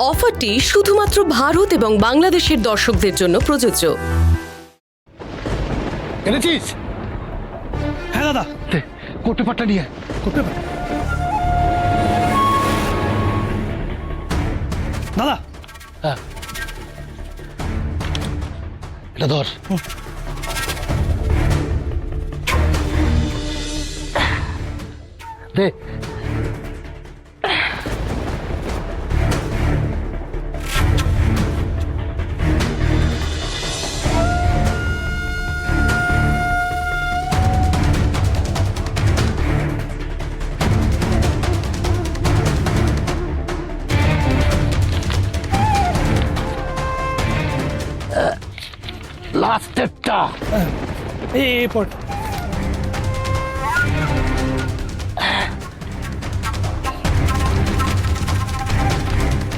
অফারটি শুধুমাত্র ভারত এবং বাংলাদেশের দর্শকদের জন্য প্রযোজ্য। এনেছিস? হ্যাঁ দাদা, কোট পেপারটা নিয়ে করতে দাদা। হ্যাঁ, এটা ধর। দে। লাস্টেরটা এই পর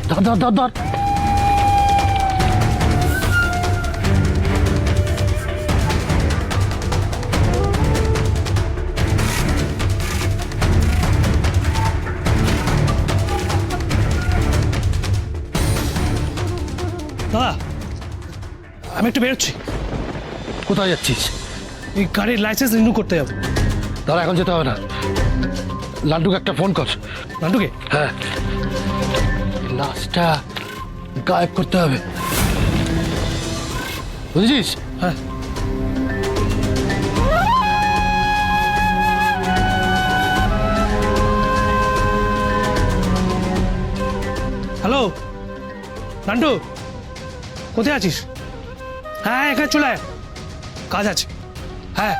ধর ধর ধর ধর। দাদা, আমি একটু বেরোচ্ছি। কোথায় যাচ্ছিস? এই গাড়ির লাইসেন্স রিনিউ করতে যাবো। দাঁড়া, এখন যেতে হবে না। লাড্ডুকে একটা ফোন কর। নান্টুকে? হ্যাঁ, লাশটা গায়েব করতে হবে, বুঝেছিস? হ্যাঁ। হ্যালো নান্টু, কোথায় আছিস? হ্যাঁ, এখানে চলে আয়, কাজ আছে। হ্যাঁ।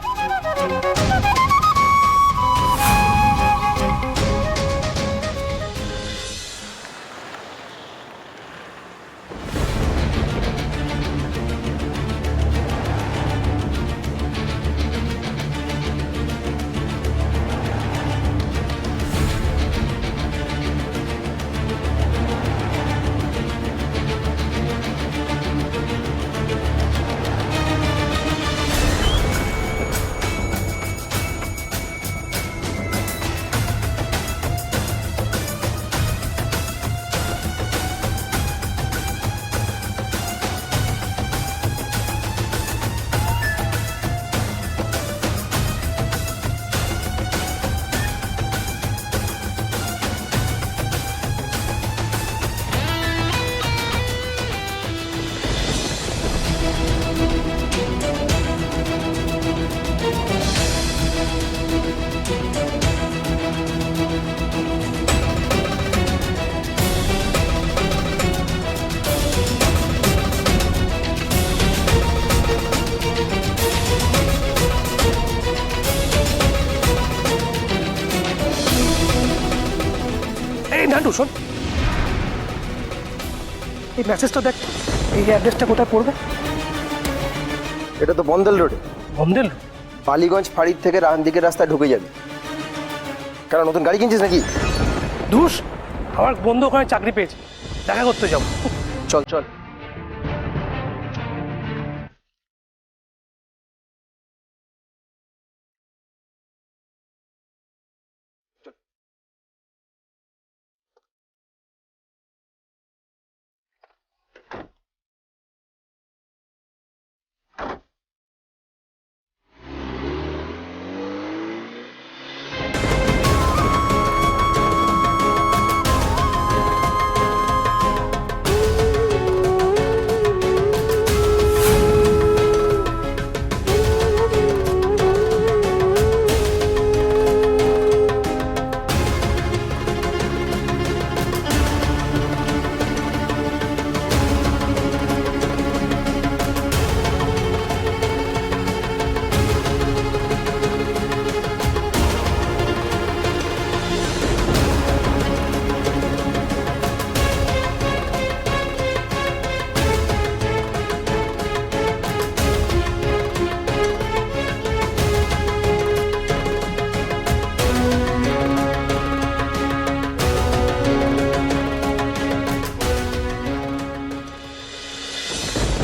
এই নান্টু শোন, এই মেসেজটা দেখ, এই অ্যাড্রেসটা কোথায় পড়বে? এটা তো বন্দল রোডে, বমদেল। বালিগঞ্জ ফাঁড়ির থেকে রানদিকের রাস্তায় ঢুকে যাবে। কেন, নতুন গাড়ি কিনছিস নাকি? ধুস, আমার বন্ধু ওখানে চাকরি পেয়েছে, দেখা করতে যাবো। চল চল।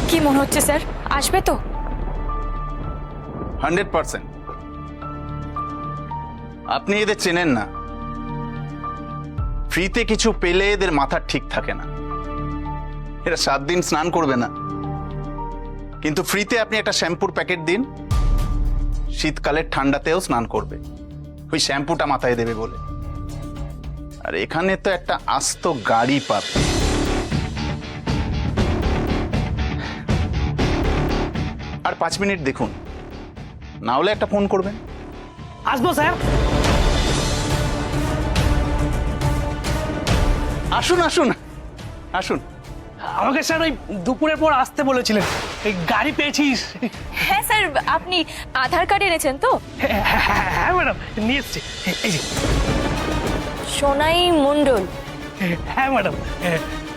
কি মনে হচ্ছে স্যার, আসবে তো? 100%। আপনি এদের চেনেন না, ফ্রিতে কিছু পেলে এদের মাথা ঠিক থাকে না। এরা 7 দিন স্নান করবে না, কিন্তু ফ্রিতে আপনি একটা শ্যাম্পুর প্যাকেট দিন, শীতকালের ঠান্ডাতেও স্নান করবে, ওই শ্যাম্পুটা মাথায় দেবে বলে। আর এখানে তো একটা আস্ত গাড়ি পাবে। আর 5 মিনিট দেখুন, না হলে একটা ফোন করবেন। আসবো স্যার। আসুন আসুন আসুন। আমাকে স্যার ওই দুপুরের পর আসতে বলেছিলেন, এই গাড়ি পেয়েছিস? হ্যাঁ স্যার, আপনি আধার কার্ড এনেছেন তো? হ্যাঁ ম্যাডাম, নিয়ে এসছি। এই যে। সোনাই মণ্ডল হ্যাঁ ম্যাডাম।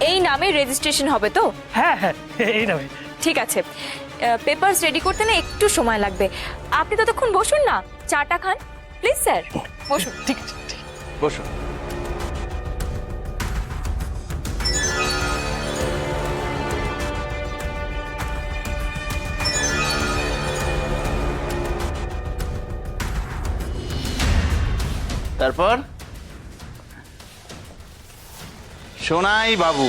এই নামে রেজিস্ট্রেশন হবে তো? হ্যাঁ হ্যাঁ, এই নামে। ঠিক আছে, পেপারস রেডি করতে না একটু সময় লাগবে। আপনি ততক্ষণ বসুন না, চাটা খান প্লিজ স্যার, বসুন। ঠিক আছে, ঠিক। বসুন। তারপর সোনাই বাবু,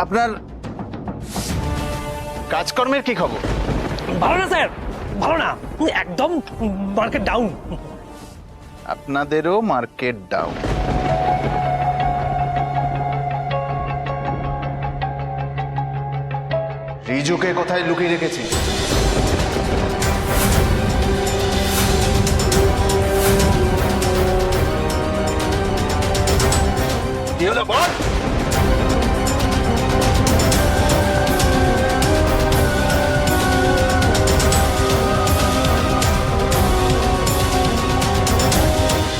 আপনার কাজকর্মের কি খবর? ভালো না স্যার, ভালো না, একদম মার্কেট ডাউন। আপনাদেরও মার্কেট ডাউন। রিজুকে কোথায় লুকিয়ে রেখেছি? কি হলো বল?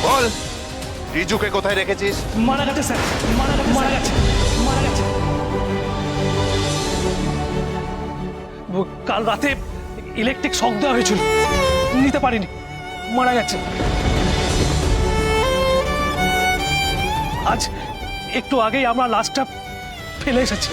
বল, রিজুকে কোথায় রেখেছিস? মারা গেছে স্যার, মারা গেছে, মারা গেছে, মারা গেছে। কাল রাতে ইলেকট্রিক শক দেওয়া হয়েছিল, নিতে পারিনি, মারা গেছে। আজ একটু আগেই আমরা লাশটা ফেলে এসেছি।